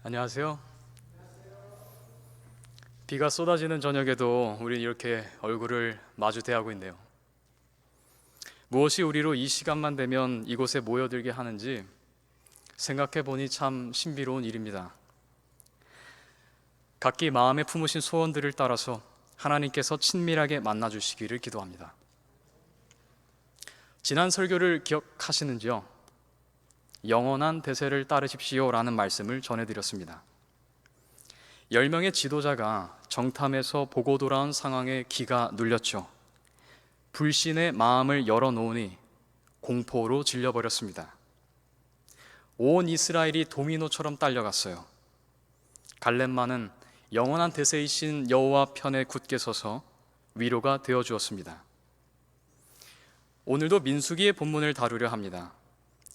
안녕하세요. 비가 쏟아지는 저녁에도 우린 이렇게 얼굴을 마주 대하고 있네요. 무엇이 우리로 이 시간만 되면 이곳에 모여들게 하는지 생각해 보니 참 신비로운 일입니다. 각기 마음에 품으신 소원들을 따라서 하나님께서 친밀하게 만나 주시기를 기도합니다. 지난 설교를 기억하시는지요? 영원한 대세를 따르십시오라는 말씀을 전해드렸습니다. 10명의 지도자가 정탐에서 보고 돌아온 상황에 기가 눌렸죠. 불신의 마음을 열어놓으니 공포로 질려버렸습니다. 온 이스라엘이 도미노처럼 딸려갔어요. 갈렙만은 영원한 대세이신 여호와 편에 굳게 서서 위로가 되어 주었습니다. 오늘도 민수기의 본문을 다루려 합니다.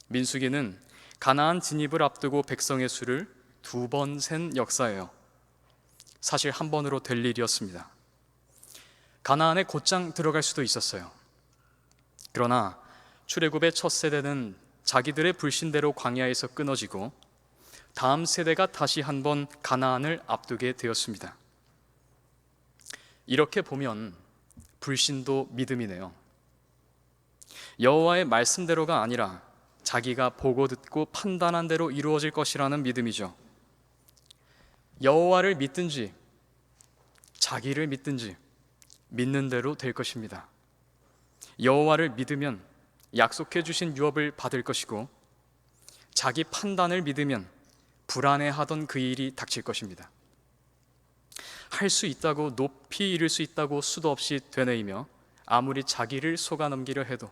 민수기는 가나안 진입을 앞두고 백성의 수를 2번 센 역사예요. 사실 한 번으로 될 일이었습니다. 가나안에 곧장 들어갈 수도 있었어요. 그러나 출애굽의 첫 세대는 자기들의 불신대로 광야에서 끊어지고 다음 세대가 다시 한번 가나안을 앞두게 되었습니다. 이렇게 보면 불신도 믿음이네요. 여호와의 말씀대로가 아니라 자기가 보고 듣고 판단한 대로 이루어질 것이라는 믿음이죠. 여호와를 믿든지 자기를 믿든지 믿는 대로 될 것입니다. 여호와를 믿으면 약속해 주신 유업을 받을 것이고 자기 판단을 믿으면 불안해하던 그 일이 닥칠 것입니다. 할 수 있다고 높이 이룰 수 있다고 수도 없이 되뇌이며 아무리 자기를 속아넘기려 해도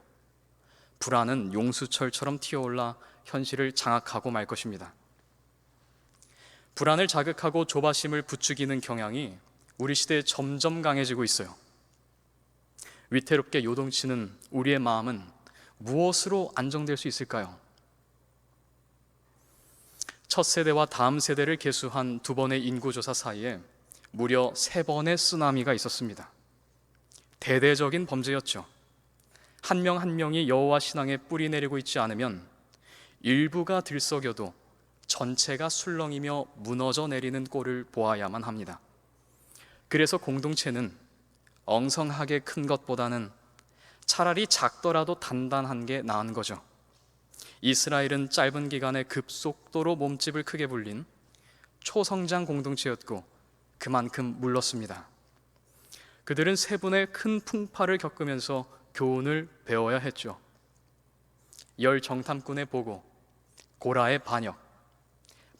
불안은 용수철처럼 튀어올라 현실을 장악하고 말 것입니다. 불안을 자극하고 조바심을 부추기는 경향이 우리 시대에 점점 강해지고 있어요. 위태롭게 요동치는 우리의 마음은 무엇으로 안정될 수 있을까요? 첫 세대와 다음 세대를 계수한 2번의 인구조사 사이에 무려 3번의 쓰나미가 있었습니다. 대대적인 범죄였죠. 한 명 한 명이 여호와 신앙에 뿌리 내리고 있지 않으면 일부가 들썩여도 전체가 술렁이며 무너져 내리는 꼴을 보아야만 합니다. 그래서 공동체는 엉성하게 큰 것보다는 차라리 작더라도 단단한 게 나은 거죠. 이스라엘은 짧은 기간에 급속도로 몸집을 크게 불린 초성장 공동체였고 그만큼 물렀습니다. 그들은 세 분의 큰 풍파를 겪으면서 교훈을 배워야 했죠. 열 정탐꾼의 보고, 고라의 반역,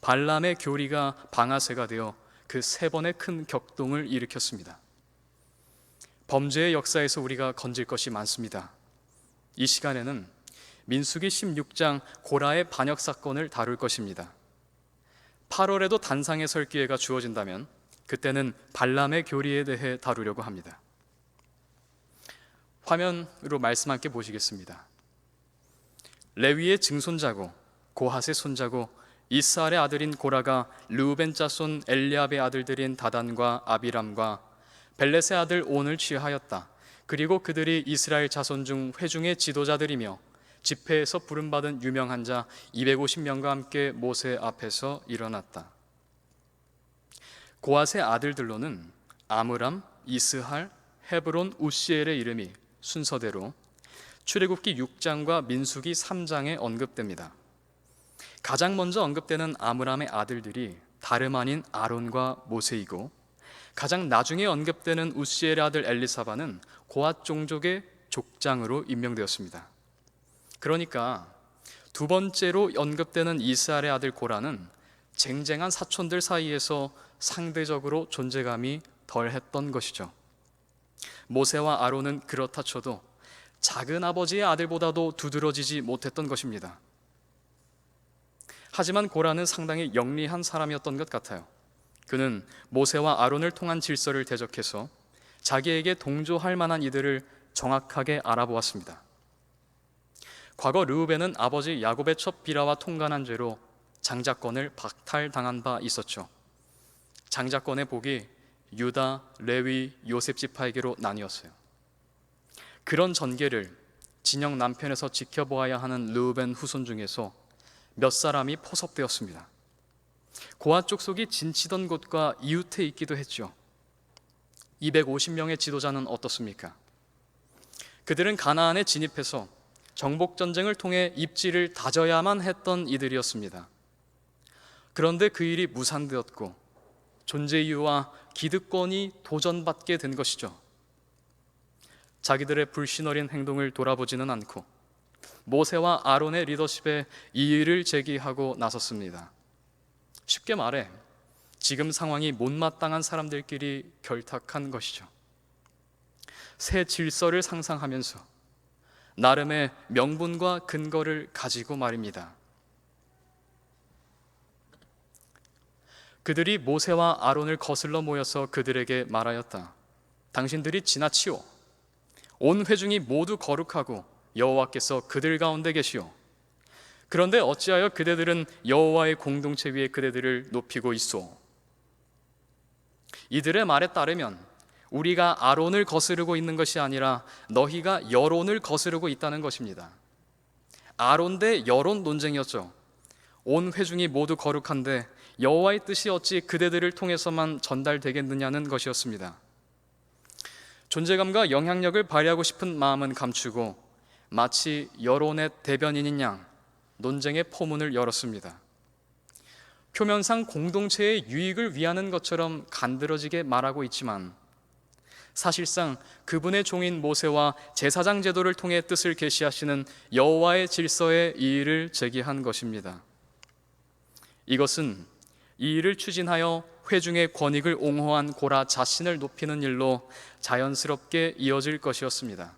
발람의 교리가 방아쇠가 되어 그 3번의 큰 격동을 일으켰습니다. 범죄의 역사에서 우리가 건질 것이 많습니다. 이 시간에는 민수기 16장 고라의 반역 사건을 다룰 것입니다. 8월에도 단상에 설 기회가 주어진다면 그때는 발람의 교리에 대해 다루려고 합니다. 화면으로 말씀 함께 보시겠습니다. 레위의 증손자고 고핫의 손자고 이스할의 아들인 고라가 르우벤 자손 엘리압의 아들들인 다단과 아비람과 벨렛의 아들 온을 취하였다. 그리고 그들이 이스라엘 자손 중 회중의 지도자들이며 집회에서 부름받은 유명한 자 250명과 함께 모세 앞에서 일어났다. 고핫의 아들들로는 아므람, 이스할, 헤브론, 우시엘의 이름이 순서대로 출애굽기 6장과 민수기 3장에 언급됩니다. 가장 먼저 언급되는 아므람의 아들들이 다름 아닌 아론과 모세이고 가장 나중에 언급되는 우시엘의 아들 엘리사바는 고핫 종족의 족장으로 임명되었습니다. 그러니까 2번째로 언급되는 이스할의 아들 고라는 쟁쟁한 사촌들 사이에서 상대적으로 존재감이 덜했던 것이죠. 모세와 아론은 그렇다 쳐도 작은 아버지의 아들보다도 두드러지지 못했던 것입니다. 하지만 고라는 상당히 영리한 사람이었던 것 같아요. 그는 모세와 아론을 통한 질서를 대적해서 자기에게 동조할 만한 이들을 정확하게 알아보았습니다. 과거 르우벤은 아버지 야곱의 첫 비라와 통간한 죄로 장자권을 박탈당한 바 있었죠. 장자권의 복이 유다, 레위, 요셉 지파에게로 나뉘었어요. 그런 전개를 진영 남편에서 지켜보아야 하는 르우벤 후손 중에서 몇 사람이 포섭되었습니다. 고아 족속이 진치던 곳과 이웃해 있기도 했죠. 250명의 지도자는 어떻습니까? 그들은 가나안에 진입해서 정복 전쟁을 통해 입지를 다져야만 했던 이들이었습니다. 그런데 그 일이 무산되었고 존재 이유와 기득권이 도전받게 된 것이죠. 자기들의 불신 어린 행동을 돌아보지는 않고 모세와 아론의 리더십에 이의를 제기하고 나섰습니다. 쉽게 말해 지금 상황이 못마땅한 사람들끼리 결탁한 것이죠. 새 질서를 상상하면서 나름의 명분과 근거를 가지고 말입니다. 그들이 모세와 아론을 거슬러 모여서 그들에게 말하였다. 당신들이 지나치오. 온 회중이 모두 거룩하고 여호와께서 그들 가운데 계시오. 그런데 어찌하여 그대들은 여호와의 공동체 위에 그대들을 높이고 있소? 이들의 말에 따르면 우리가 아론을 거스르고 있는 것이 아니라 너희가 여론을 거스르고 있다는 것입니다. 아론 대 여론 논쟁이었죠. 온 회중이 모두 거룩한데 여호와의 뜻이 어찌 그대들을 통해서만 전달되겠느냐는 것이었습니다. 존재감과 영향력을 발휘하고 싶은 마음은 감추고 마치 여론의 대변인인 양 논쟁의 포문을 열었습니다. 표면상 공동체의 유익을 위하는 것처럼 간드러지게 말하고 있지만 사실상 그분의 종인 모세와 제사장 제도를 통해 뜻을 계시하시는 여호와의 질서에 이의를 제기한 것입니다. 이것은 이 일을 추진하여 회중의 권익을 옹호한 고라 자신을 높이는 일로 자연스럽게 이어질 것이었습니다.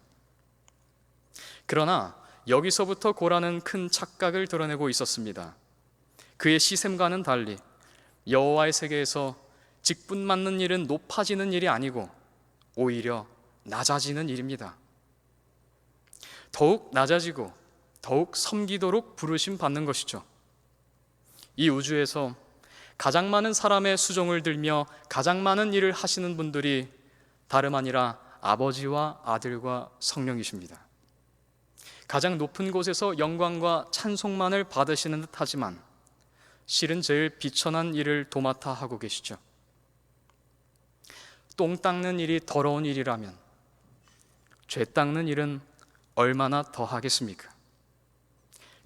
그러나 여기서부터 고라는 큰 착각을 드러내고 있었습니다. 그의 시샘과는 달리 여호와의 세계에서 직분 맞는 일은 높아지는 일이 아니고 오히려 낮아지는 일입니다. 더욱 낮아지고 더욱 섬기도록 부르심 받는 것이죠. 이 우주에서 가장 많은 사람의 수종을 들며 가장 많은 일을 하시는 분들이 다름 아니라 아버지와 아들과 성령이십니다. 가장 높은 곳에서 영광과 찬송만을 받으시는 듯 하지만 실은 제일 비천한 일을 도맡아 하고 계시죠. 똥 닦는 일이 더러운 일이라면 죄 닦는 일은 얼마나 더 하겠습니까?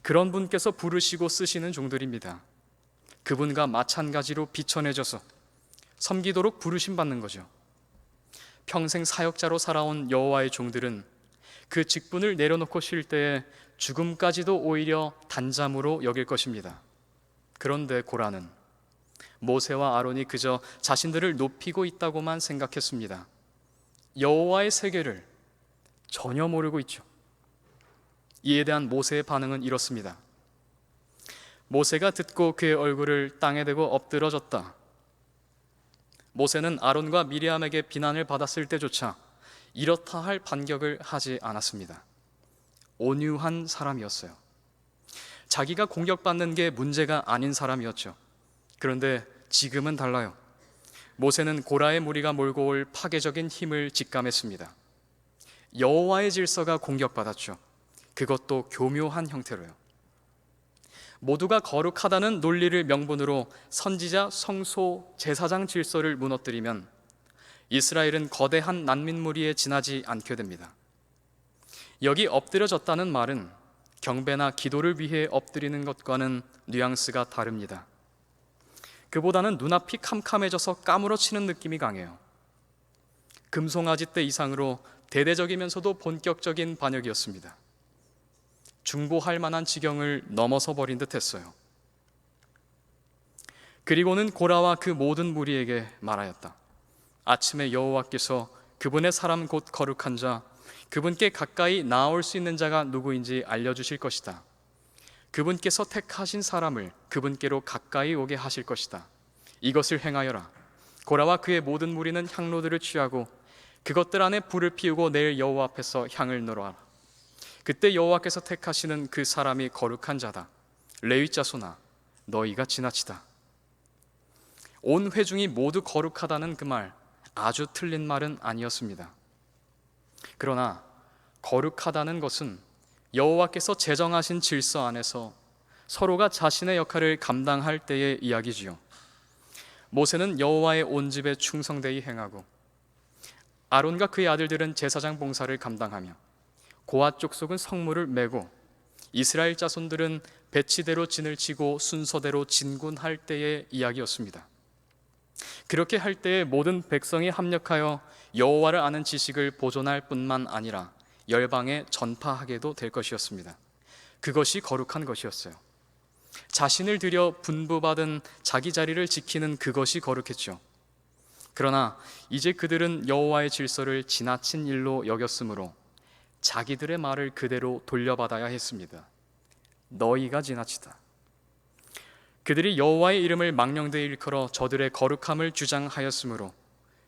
그런 분께서 부르시고 쓰시는 종들입니다. 그분과 마찬가지로 비천해져서 섬기도록 부르심 받는 거죠. 평생 사역자로 살아온 여호와의 종들은 그 직분을 내려놓고 쉴 때에 죽음까지도 오히려 단잠으로 여길 것입니다. 그런데 고라는 모세와 아론이 그저 자신들을 높이고 있다고만 생각했습니다. 여호와의 세계를 전혀 모르고 있죠. 이에 대한 모세의 반응은 이렇습니다. 모세가 듣고 그의 얼굴을 땅에 대고 엎드러졌다. 모세는 아론과 미리암에게 비난을 받았을 때조차 이렇다 할 반격을 하지 않았습니다. 온유한 사람이었어요. 자기가 공격받는 게 문제가 아닌 사람이었죠. 그런데 지금은 달라요. 모세는 고라의 무리가 몰고 올 파괴적인 힘을 직감했습니다. 여호와의 질서가 공격받았죠. 그것도 교묘한 형태로요. 모두가 거룩하다는 논리를 명분으로 선지자, 성소, 제사장 질서를 무너뜨리면 이스라엘은 거대한 난민 무리에 지나지 않게 됩니다. 여기 엎드려졌다는 말은 경배나 기도를 위해 엎드리는 것과는 뉘앙스가 다릅니다. 그보다는 눈앞이 캄캄해져서 까무러치는 느낌이 강해요. 금송아지 때 이상으로 대대적이면서도 본격적인 반역이었습니다. 중보할 만한 지경을 넘어서 버린 듯 했어요. 그리고는 고라와 그 모든 무리에게 말하였다. 아침에 여호와께서 그분의 사람 곧 거룩한 자, 그분께 가까이 나올 수 있는 자가 누구인지 알려주실 것이다. 그분께서 택하신 사람을 그분께로 가까이 오게 하실 것이다. 이것을 행하여라. 고라와 그의 모든 무리는 향로들을 취하고 그것들 안에 불을 피우고 내일 여호와 앞에서 향을 넣어라. 그때 여호와께서 택하시는 그 사람이 거룩한 자다. 레위 자손아, 너희가 지나치다. 온 회중이 모두 거룩하다는 그 말, 아주 틀린 말은 아니었습니다. 그러나 거룩하다는 것은 여호와께서 제정하신 질서 안에서 서로가 자신의 역할을 감당할 때의 이야기지요. 모세는 여호와의 온 집에 충성되이 행하고 아론과 그의 아들들은 제사장 봉사를 감당하며 고앗 족속은 성물을 메고 이스라엘 자손들은 배치대로 진을 치고 순서대로 진군할 때의 이야기였습니다. 그렇게 할 때에 모든 백성이 합력하여 여호와를 아는 지식을 보존할 뿐만 아니라 열방에 전파하게도 될 것이었습니다. 그것이 거룩한 것이었어요. 자신을 들여 분부받은 자기 자리를 지키는 그것이 거룩했죠. 그러나 이제 그들은 여호와의 질서를 지나친 일로 여겼으므로 자기들의 말을 그대로 돌려받아야 했습니다. 너희가 지나치다. 그들이 여호와의 이름을 망령되이 일컬어 저들의 거룩함을 주장하였으므로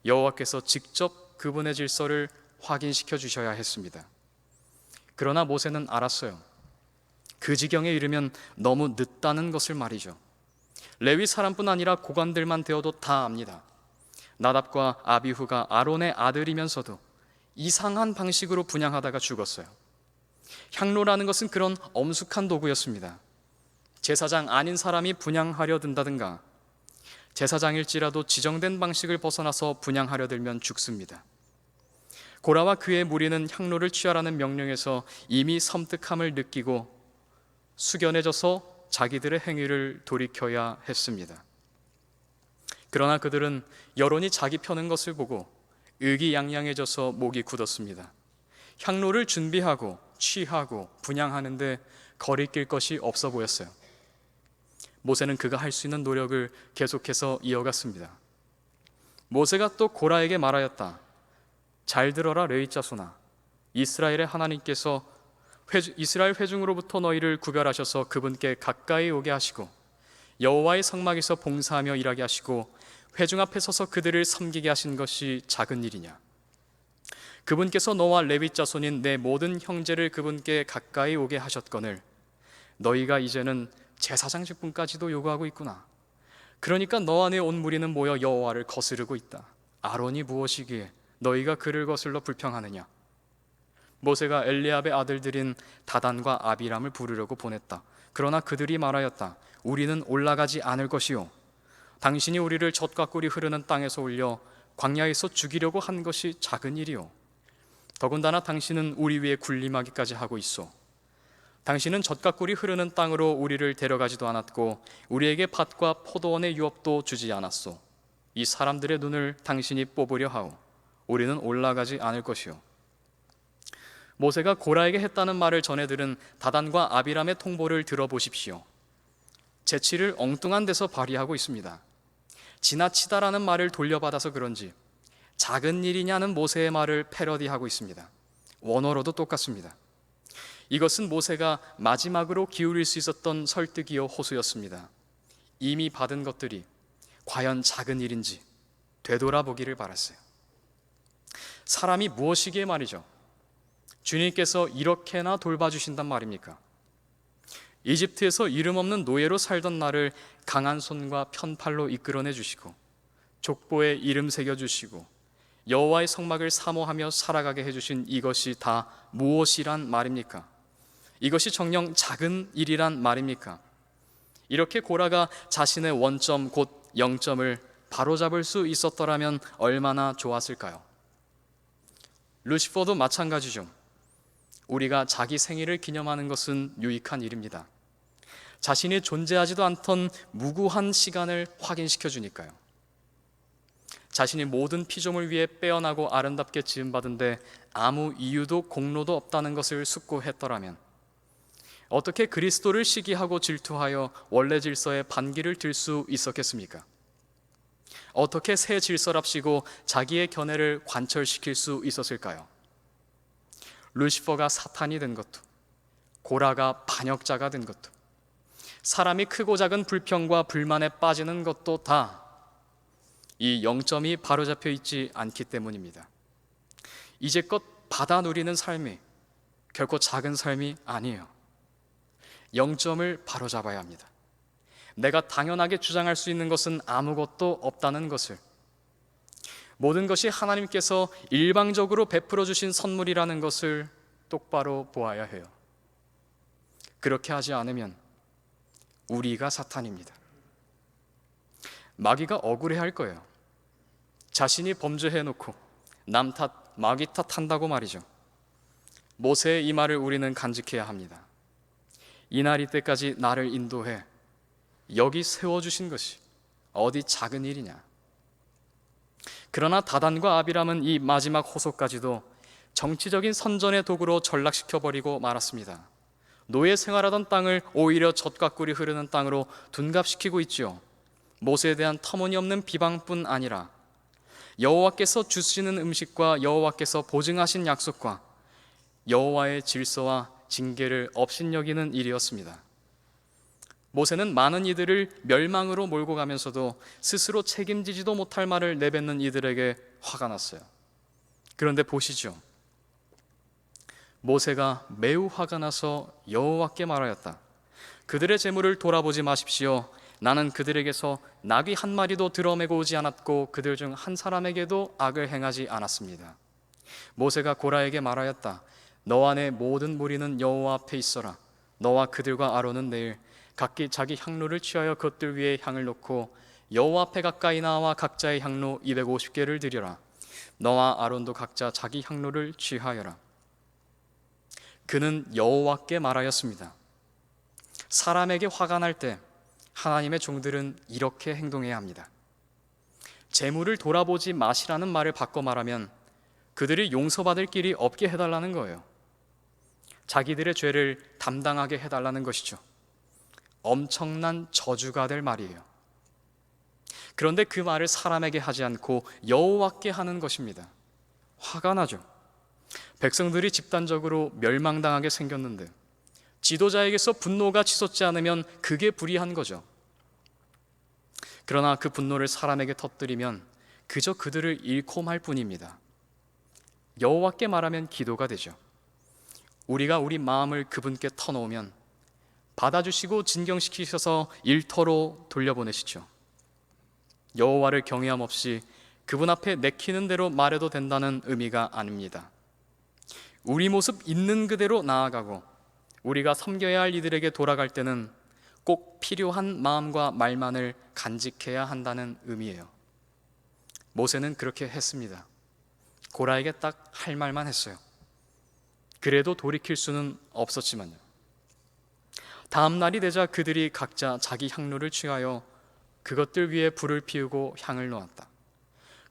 여호와께서 직접 그분의 질서를 확인시켜 주셔야 했습니다. 그러나 모세는 알았어요. 그 지경에 이르면 너무 늦다는 것을 말이죠. 레위 사람뿐 아니라 고관들만 되어도 다 압니다. 나답과 아비후가 아론의 아들이면서도 이상한 방식으로 분향하다가 죽었어요. 향로라는 것은 그런 엄숙한 도구였습니다. 제사장 아닌 사람이 분향하려 든다든가 제사장일지라도 지정된 방식을 벗어나서 분향하려 들면 죽습니다. 고라와 그의 무리는 향로를 취하라는 명령에서 이미 섬뜩함을 느끼고 숙연해져서 자기들의 행위를 돌이켜야 했습니다. 그러나 그들은 여론이 자기 편인 것을 보고 의기양양해져서 목이 굳었습니다. 향로를 준비하고 취하고 분향하는데 거리낄 것이 없어 보였어요. 모세는 그가 할 수 있는 노력을 계속해서 이어갔습니다. 모세가 또 고라에게 말하였다. 잘 들어라 레위 자손아. 이스라엘의 하나님께서 이스라엘 회중으로부터 너희를 구별하셔서 그분께 가까이 오게 하시고 여호와의 성막에서 봉사하며 일하게 하시고 회중 앞에 서서 그들을 섬기게 하신 것이 작은 일이냐. 그분께서 너와 레위 자손인 내 모든 형제를 그분께 가까이 오게 하셨거늘 너희가 이제는 제사장 직분까지도 요구하고 있구나. 그러니까 너와 내 온 무리는 모여 여호와를 거스르고 있다. 아론이 무엇이기에 너희가 그를 거슬러 불평하느냐. 모세가 엘리압의 아들들인 다단과 아비람을 부르려고 보냈다. 그러나 그들이 말하였다. 우리는 올라가지 않을 것이요 당신이 우리를 젖과 꿀이 흐르는 땅에서 올려 광야에서 죽이려고 한 것이 작은 일이요 더군다나 당신은 우리 위에 군림하기까지 하고 있어. 당신은 젖과 꿀이 흐르는 땅으로 우리를 데려가지도 않았고 우리에게 밭과 포도원의 유업도 주지 않았소. 이 사람들의 눈을 당신이 뽑으려 하오. 우리는 올라가지 않을 것이요. 모세가 고라에게 했다는 말을 전해 들은 다단과 아비람의 통보를 들어보십시오. 재치를 엉뚱한 데서 발휘하고 있습니다. 지나치다라는 말을 돌려받아서 그런지 작은 일이냐는 모세의 말을 패러디하고 있습니다. 원어로도 똑같습니다. 이것은 모세가 마지막으로 기울일 수 있었던 설득이요 호소였습니다. 이미 받은 것들이 과연 작은 일인지 되돌아보기를 바랐어요. 사람이 무엇이기에 말이죠. 주님께서 이렇게나 돌봐주신단 말입니까? 이집트에서 이름 없는 노예로 살던 나를 강한 손과 편팔로 이끌어내 주시고 족보에 이름 새겨주시고 여호와의 성막을 사모하며 살아가게 해주신 이것이 다 무엇이란 말입니까? 이것이 정녕 작은 일이란 말입니까? 이렇게 고라가 자신의 원점 곧 0점을 바로잡을 수 있었더라면 얼마나 좋았을까요? 루시퍼도 마찬가지죠. 우리가 자기 생일을 기념하는 것은 유익한 일입니다. 자신이 존재하지도 않던 무구한 시간을 확인시켜 주니까요. 자신이 모든 피조물 위에 빼어나고 아름답게 지음받은데 아무 이유도 공로도 없다는 것을 숙고했더라면 어떻게 그리스도를 시기하고 질투하여 원래 질서에 반기를 들 수 있었겠습니까? 어떻게 새 질서랍시고 자기의 견해를 관철시킬 수 있었을까요? 루시퍼가 사탄이 된 것도 고라가 반역자가 된 것도 사람이 크고 작은 불평과 불만에 빠지는 것도 다 이 0점이 바로잡혀 있지 않기 때문입니다. 이제껏 받아 누리는 삶이 결코 작은 삶이 아니에요. 0점을 바로잡아야 합니다. 내가 당연하게 주장할 수 있는 것은 아무것도 없다는 것을, 모든 것이 하나님께서 일방적으로 베풀어 주신 선물이라는 것을 똑바로 보아야 해요. 그렇게 하지 않으면 우리가 사탄입니다. 마귀가 억울해할 거예요. 자신이 범죄해놓고 남 탓, 마귀 탓한다고 말이죠. 모세의 이 말을 우리는 간직해야 합니다. 이날 이때까지 나를 인도해 여기 세워주신 것이 어디 작은 일이냐. 그러나 다단과 아비람은 이 마지막 호소까지도 정치적인 선전의 도구로 전락시켜버리고 말았습니다. 노예 생활하던 땅을 오히려 젖과 꿀이 흐르는 땅으로 둔갑시키고 있지요. 모세에 대한 터무니없는 비방뿐 아니라 여호와께서 주시는 음식과 여호와께서 보증하신 약속과 여호와의 질서와 징계를 업신여기는 일이었습니다. 모세는 많은 이들을 멸망으로 몰고 가면서도 스스로 책임지지도 못할 말을 내뱉는 이들에게 화가 났어요. 그런데 보시죠. 모세가 매우 화가 나서 여호와께 말하였다. 그들의 재물을 돌아보지 마십시오. 나는 그들에게서 나귀 한 마리도 들어매고 오지 않았고 그들 중 한 사람에게도 악을 행하지 않았습니다. 모세가 고라에게 말하였다. 너와 내 모든 무리는 여호와 앞에 있어라. 너와 그들과 아론은 내일 각기 자기 향로를 취하여 그것들 위에 향을 놓고 여호와 앞에 가까이 나와 각자의 향로 250개를 드려라. 너와 아론도 각자 자기 향로를 취하여라. 그는 여호와께 말하였습니다. 사람에게 화가 날 때 하나님의 종들은 이렇게 행동해야 합니다. 재물을 돌아보지 마시라는 말을 바꿔 말하면 그들이 용서받을 길이 없게 해달라는 거예요. 자기들의 죄를 담당하게 해달라는 것이죠. 엄청난 저주가 될 말이에요. 그런데 그 말을 사람에게 하지 않고 여호와께 하는 것입니다. 화가 나죠. 백성들이 집단적으로 멸망당하게 생겼는데 지도자에게서 분노가 치솟지 않으면 그게 불의한 거죠. 그러나 그 분노를 사람에게 터뜨리면 그저 그들을 잃고 말 뿐입니다. 여호와께 말하면 기도가 되죠. 우리가 우리 마음을 그분께 터놓으면 받아주시고 진경시키셔서 일터로 돌려보내시죠. 여호와를 경외함 없이 그분 앞에 내키는 대로 말해도 된다는 의미가 아닙니다. 우리 모습 있는 그대로 나아가고 우리가 섬겨야 할 이들에게 돌아갈 때는 꼭 필요한 마음과 말만을 간직해야 한다는 의미예요. 모세는 그렇게 했습니다. 고라에게 딱 할 말만 했어요. 그래도 돌이킬 수는 없었지만요. 다음 날이 되자 그들이 각자 자기 향로를 취하여 그것들 위에 불을 피우고 향을 놓았다.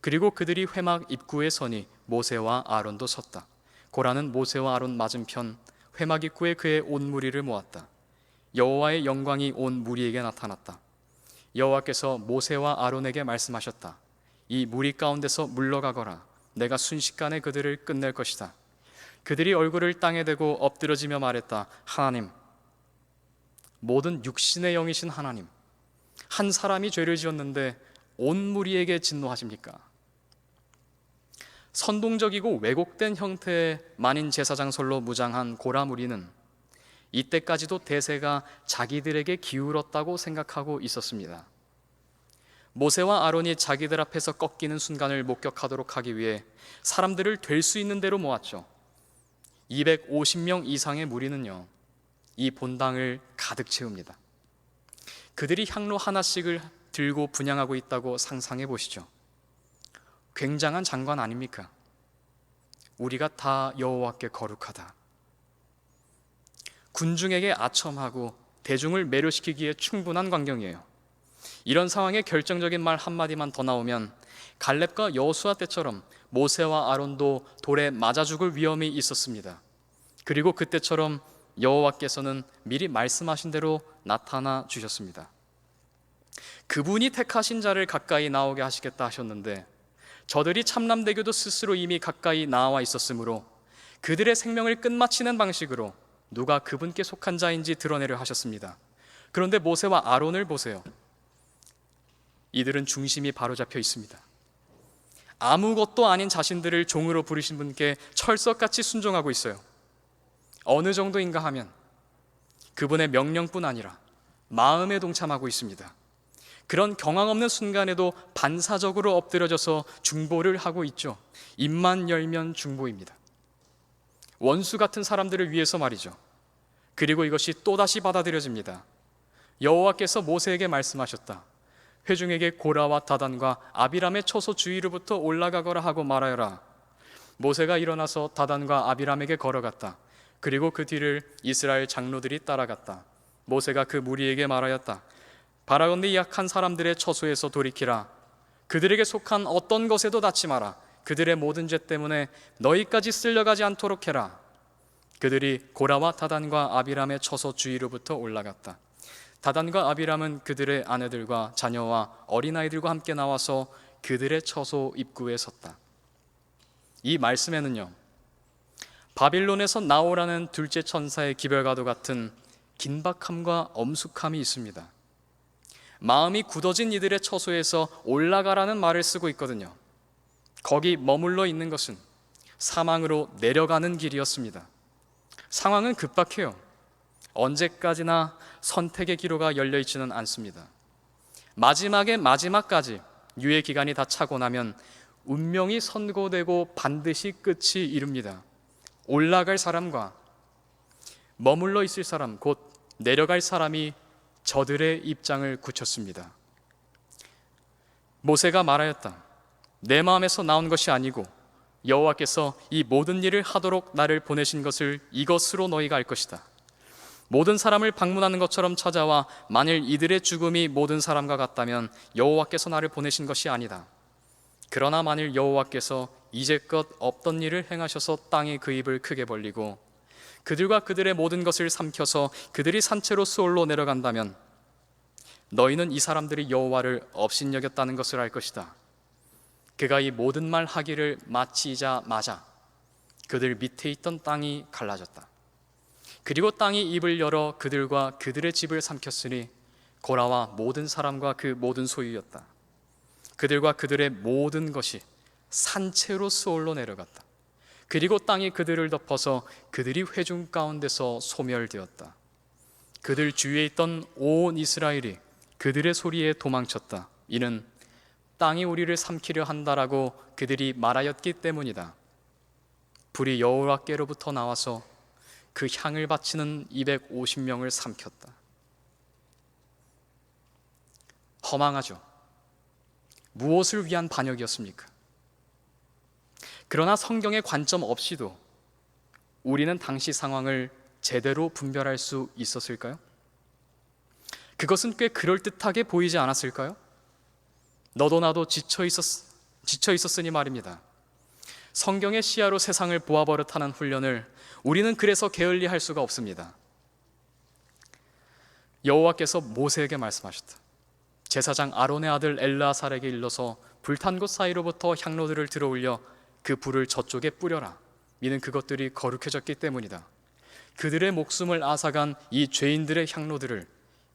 그리고 그들이 회막 입구에 서니 모세와 아론도 섰다. 고라는 모세와 아론 맞은편 회막 입구에 그의 온 무리를 모았다. 여호와의 영광이 온 무리에게 나타났다. 여호와께서 모세와 아론에게 말씀하셨다. 이 무리 가운데서 물러가거라. 내가 순식간에 그들을 끝낼 것이다. 그들이 얼굴을 땅에 대고 엎드러지며 말했다. 하나님, 모든 육신의 영이신 하나님, 한 사람이 죄를 지었는데 온 무리에게 진노하십니까? 선동적이고 왜곡된 형태의 만인 제사장설로 무장한 고라 무리는 이때까지도 대세가 자기들에게 기울었다고 생각하고 있었습니다. 모세와 아론이 자기들 앞에서 꺾이는 순간을 목격하도록 하기 위해 사람들을 될 수 있는 대로 모았죠. 250명 이상의 무리는요, 이 본당을 가득 채웁니다. 그들이 향로 하나씩을 들고 분향하고 있다고 상상해 보시죠. 굉장한 장관 아닙니까? 우리가 다 여호와께 거룩하다. 군중에게 아첨하고 대중을 매료시키기에 충분한 광경이에요. 이런 상황에 결정적인 말 한마디만 더 나오면 갈렙과 여호수아 때처럼 모세와 아론도 돌에 맞아 죽을 위험이 있었습니다. 그리고 그때처럼 여호와께서는 미리 말씀하신 대로 나타나 주셨습니다. 그분이 택하신 자를 가까이 나오게 하시겠다 하셨는데 저들이 참람대교도 스스로 이미 가까이 나와 있었으므로 그들의 생명을 끝마치는 방식으로 누가 그분께 속한 자인지 드러내려 하셨습니다. 그런데 모세와 아론을 보세요. 이들은 중심이 바로잡혀 있습니다. 아무것도 아닌 자신들을 종으로 부르신 분께 철석같이 순종하고 있어요. 어느 정도인가 하면 그분의 명령뿐 아니라 마음에 동참하고 있습니다. 그런 경황 없는 순간에도 반사적으로 엎드려져서 중보를 하고 있죠. 입만 열면 중보입니다. 원수 같은 사람들을 위해서 말이죠. 그리고 이것이 또다시 받아들여집니다. 여호와께서 모세에게 말씀하셨다. 회중에게 고라와 다단과 아비람의 처소 주위로부터 올라가거라 하고 말하여라. 모세가 일어나서 다단과 아비람에게 걸어갔다. 그리고 그 뒤를 이스라엘 장로들이 따라갔다. 모세가 그 무리에게 말하였다. 바라건대 이 약한 사람들의 처소에서 돌이키라. 그들에게 속한 어떤 것에도 닿지 마라. 그들의 모든 죄 때문에 너희까지 쓸려가지 않도록 해라. 그들이 고라와 다단과 아비람의 처소 주위로부터 올라갔다. 다단과 아비람은 그들의 아내들과 자녀와 어린아이들과 함께 나와서 그들의 처소 입구에 섰다. 이 말씀에는요, 바빌론에서 나오라는 둘째 천사의 기별과도 같은 긴박함과 엄숙함이 있습니다. 마음이 굳어진 이들의 처소에서 올라가라는 말을 쓰고 있거든요. 거기 머물러 있는 것은 사망으로 내려가는 길이었습니다. 상황은 급박해요. 언제까지나 선택의 기로가 열려 있지는 않습니다. 마지막의 마지막까지 유예 기간이 다 차고 나면 운명이 선고되고 반드시 끝이 이릅니다. 올라갈 사람과 머물러 있을 사람, 곧 내려갈 사람이 저들의 입장을 굳혔습니다. 모세가 말하였다. 내 마음에서 나온 것이 아니고 여호와께서 이 모든 일을 하도록 나를 보내신 것을 이것으로 너희가 알 것이다. 모든 사람을 방문하는 것처럼 찾아와 만일 이들의 죽음이 모든 사람과 같다면 여호와께서 나를 보내신 것이 아니다. 그러나 만일 여호와께서 이제껏 없던 일을 행하셔서 땅이 그 입을 크게 벌리고 그들과 그들의 모든 것을 삼켜서 그들이 산채로 수올로 내려간다면 너희는 이 사람들이 여호와를 업신여겼다는 것을 알 것이다. 그가 이 모든 말 하기를 마치자마자 그들 밑에 있던 땅이 갈라졌다. 그리고 땅이 입을 열어 그들과 그들의 집을 삼켰으니 고라와 모든 사람과 그 모든 소유였다. 그들과 그들의 모든 것이 산채로 수올로 내려갔다. 그리고 땅이 그들을 덮어서 그들이 회중 가운데서 소멸되었다. 그들 주위에 있던 온 이스라엘이 그들의 소리에 도망쳤다. 이는 땅이 우리를 삼키려 한다라고 그들이 말하였기 때문이다. 불이 여호와께로부터 나와서 그 향을 바치는 250명을 삼켰다. 허망하죠. 무엇을 위한 반역이었습니까? 그러나 성경의 관점 없이도 우리는 당시 상황을 제대로 분별할 수 있었을까요? 그것은 꽤 그럴듯하게 보이지 않았을까요? 너도 나도 지쳐 있었으니 말입니다. 성경의 시야로 세상을 보아버릇하는 훈련을 우리는 그래서 게을리할 수가 없습니다. 여호와께서 모세에게 말씀하셨다. 제사장 아론의 아들 엘르아살에게 일러서 불탄 곳 사이로부터 향로들을 들어올려 그 불을 저쪽에 뿌려라. 이는 그것들이 거룩해졌기 때문이다. 그들의 목숨을 앗아간 이 죄인들의 향로들을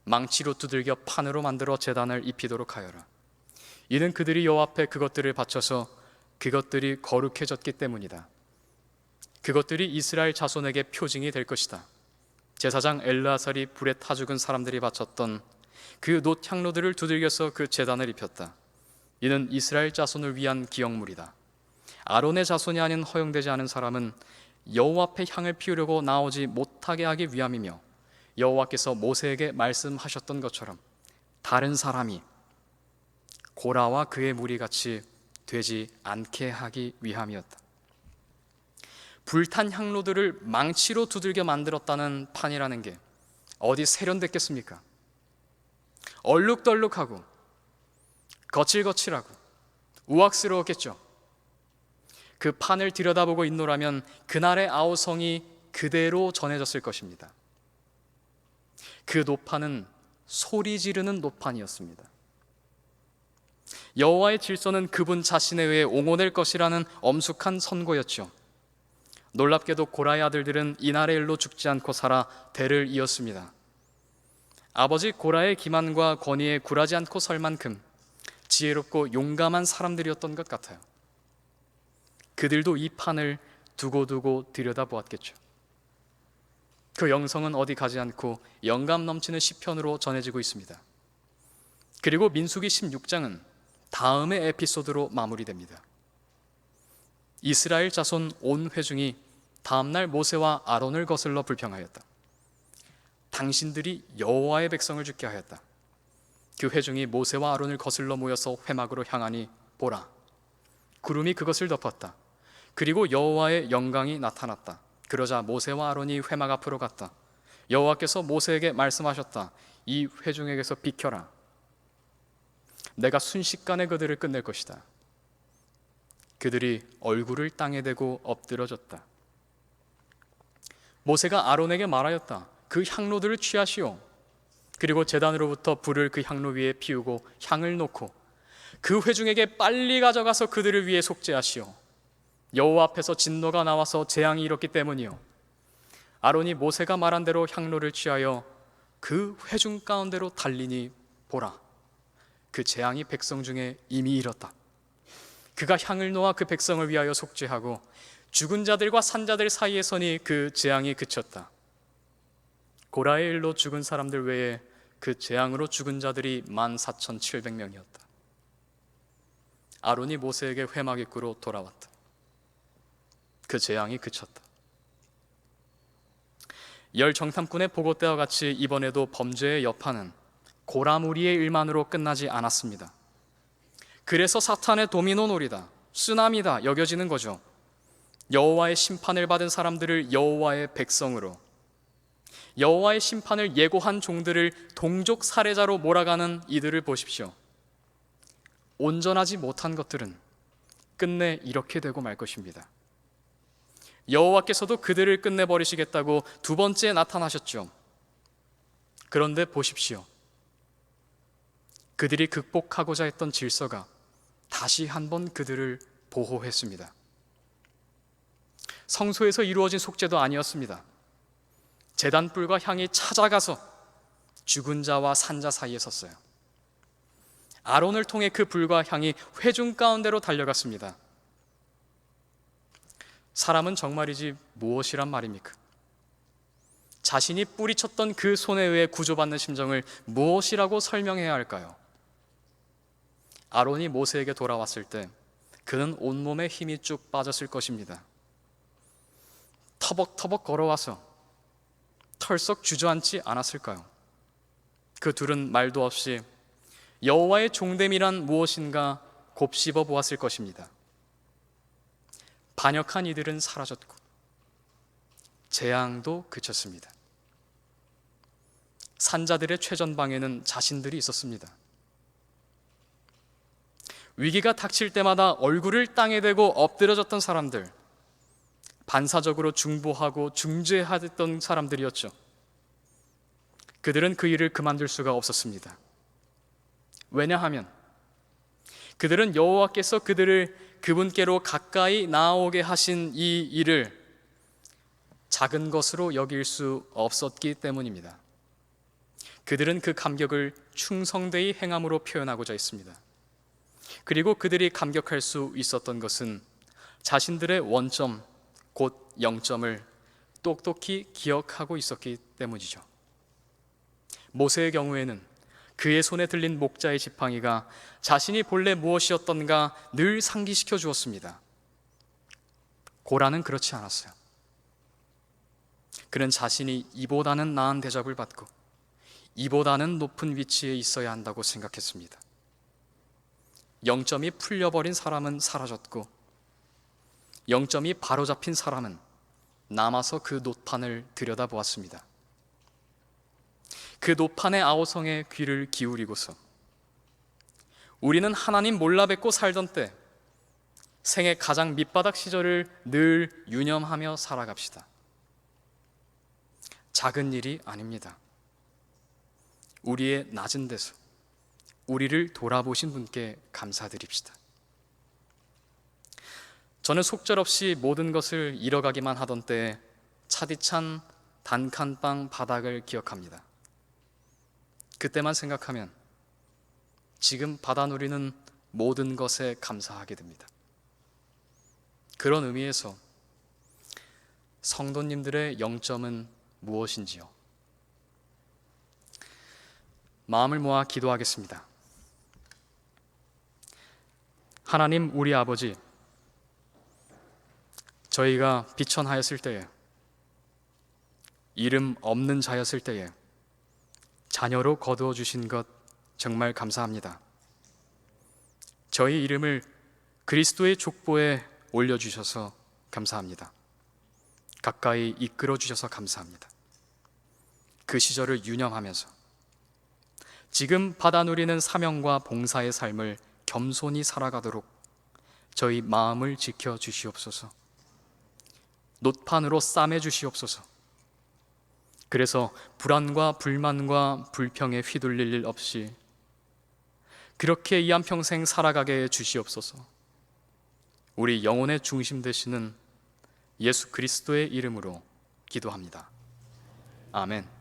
망치로 두들겨 판으로 만들어 제단을 입히도록 하여라. 이는 그들이 여호와 앞에 그것들을 바쳐서 그것들이 거룩해졌기 때문이다. 그것들이 이스라엘 자손에게 표징이 될 것이다. 제사장 엘르아살이 불에 타 죽은 사람들이 바쳤던 그 놋 향로들을 두들겨서 그 제단을 입혔다. 이는 이스라엘 자손을 위한 기억물이다. 아론의 자손이 아닌 허용되지 않은 사람은 여호와 앞에 향을 피우려고 나오지 못하게 하기 위함이며 여호와께서 모세에게 말씀하셨던 것처럼 다른 사람이 고라와 그의 무리같이 되지 않게 하기 위함이었다. 불탄 향로들을 망치로 두들겨 만들었다는 판이라는 게 어디 세련됐겠습니까? 얼룩덜룩하고 거칠거칠하고 우악스러웠겠죠. 그 판을 들여다보고 있노라면 그날의 아우성이 그대로 전해졌을 것입니다. 그 노판은 소리 지르는 노판이었습니다. 여호와의 질서는 그분 자신에 의해 옹호될 것이라는 엄숙한 선고였죠. 놀랍게도 고라의 아들들은 이날의 일로 죽지 않고 살아 대를 이었습니다. 아버지 고라의 기만과 권위에 굴하지 않고 설 만큼 지혜롭고 용감한 사람들이었던 것 같아요. 그들도 이 판을 두고두고 들여다보았겠죠. 그 영성은 어디 가지 않고 영감 넘치는 시편으로 전해지고 있습니다. 그리고 민수기 16장은 다음의 에피소드로 마무리됩니다. 이스라엘 자손 온 회중이 다음날 모세와 아론을 거슬러 불평하였다. 당신들이 여호와의 백성을 죽게 하였다. 그 회중이 모세와 아론을 거슬러 모여서 회막으로 향하니 보라, 구름이 그것을 덮었다. 그리고 여호와의 영광이 나타났다. 그러자 모세와 아론이 회막 앞으로 갔다. 여호와께서 모세에게 말씀하셨다. 이 회중에게서 비켜라. 내가 순식간에 그들을 끝낼 것이다. 그들이 얼굴을 땅에 대고 엎드러졌다. 모세가 아론에게 말하였다. 그 향로들을 취하시오. 그리고 제단으로부터 불을 그 향로 위에 피우고 향을 놓고 그 회중에게 빨리 가져가서 그들을 위해 속죄하시오. 여호와 앞에서 진노가 나와서 재앙이 일었기 때문이요. 아론이 모세가 말한 대로 향로를 취하여 그 회중 가운데로 달리니 보라, 그 재앙이 백성 중에 이미 일었다. 그가 향을 놓아 그 백성을 위하여 속죄하고 죽은 자들과 산 자들 사이에 서니 그 재앙이 그쳤다. 고라의 일로 죽은 사람들 외에 그 재앙으로 죽은 자들이 14,700명이었다. 아론이 모세에게 회막 입구로 돌아왔다. 그 재앙이 그쳤다. 열 정탐꾼의 보고 때와 같이 이번에도 범죄의 여파는 고라무리의 일만으로 끝나지 않았습니다. 그래서 사탄의 도미노 놀이다, 쓰나미다 여겨지는 거죠. 여호와의 심판을 받은 사람들을 여호와의 백성으로, 여호와의 심판을 예고한 종들을 동족 살해자로 몰아가는 이들을 보십시오. 온전하지 못한 것들은 끝내 이렇게 되고 말 것입니다. 여호와께서도 그들을 끝내버리시겠다고 두 번째 나타나셨죠. 그런데 보십시오. 그들이 극복하고자 했던 질서가 다시 한번 그들을 보호했습니다. 성소에서 이루어진 속죄도 아니었습니다. 제단불과 향이 찾아가서 죽은 자와 산 자 사이에 섰어요. 아론을 통해 그 불과 향이 회중 가운데로 달려갔습니다. 사람은 정말이지 무엇이란 말입니까? 자신이 뿌리쳤던 그 손에 의해 구조받는 심정을 무엇이라고 설명해야 할까요? 아론이 모세에게 돌아왔을 때 그는 온몸에 힘이 쭉 빠졌을 것입니다. 터벅터벅 걸어와서 털썩 주저앉지 않았을까요? 그 둘은 말도 없이 여호와의 종됨이란 무엇인가 곱씹어 보았을 것입니다. 반역한 이들은 사라졌고 재앙도 그쳤습니다. 산자들의 최전방에는 자신들이 있었습니다. 위기가 닥칠 때마다 얼굴을 땅에 대고 엎드려졌던 사람들, 반사적으로 중보하고 중재하던 사람들이었죠. 그들은 그 일을 그만둘 수가 없었습니다. 왜냐하면 그들은 여호와께서 그분께로 가까이 나아오게 하신 이 일을 작은 것으로 여길 수 없었기 때문입니다. 그들은 그 감격을 충성되이 행함으로 표현하고자 했습니다. 그리고 그들이 감격할 수 있었던 것은 자신들의 원점, 곧 0점을 똑똑히 기억하고 있었기 때문이죠. 모세의 경우에는 그의 손에 들린 목자의 지팡이가 자신이 본래 무엇이었던가 늘 상기시켜 주었습니다. 고라는 그렇지 않았어요. 그는 자신이 이보다는 나은 대접을 받고 이보다는 높은 위치에 있어야 한다고 생각했습니다. 0점이 풀려버린 사람은 사라졌고 0점이 바로잡힌 사람은 남아서 그 노판을 들여다보았습니다. 그 노판의 아우성에 귀를 기울이고서 우리는 하나님 몰라 뵙고 살던 때 생의 가장 밑바닥 시절을 늘 유념하며 살아갑시다. 작은 일이 아닙니다. 우리의 낮은 데서 우리를 돌아보신 분께 감사드립시다. 저는 속절없이 모든 것을 잃어가기만 하던 때에 차디찬 단칸방 바닥을 기억합니다. 그때만 생각하면 지금 받아 누리는 모든 것에 감사하게 됩니다. 그런 의미에서 성도님들의 0점은 무엇인지요? 마음을 모아 기도하겠습니다. 하나님 우리 아버지, 저희가 비천하였을 때에, 이름 없는 자였을 때에 자녀로 거두어 주신 것 정말 감사합니다. 저희 이름을 그리스도의 족보에 올려주셔서 감사합니다. 가까이 이끌어 주셔서 감사합니다. 그 시절을 유념하면서 지금 받아 누리는 사명과 봉사의 삶을 겸손히 살아가도록 저희 마음을 지켜 주시옵소서. 놋판으로 싸매 주시옵소서. 그래서 불안과 불만과 불평에 휘둘릴 일 없이 그렇게 이 한평생 살아가게 해 주시옵소서. 우리 영혼의 중심 되시는 예수 그리스도의 이름으로 기도합니다. 아멘.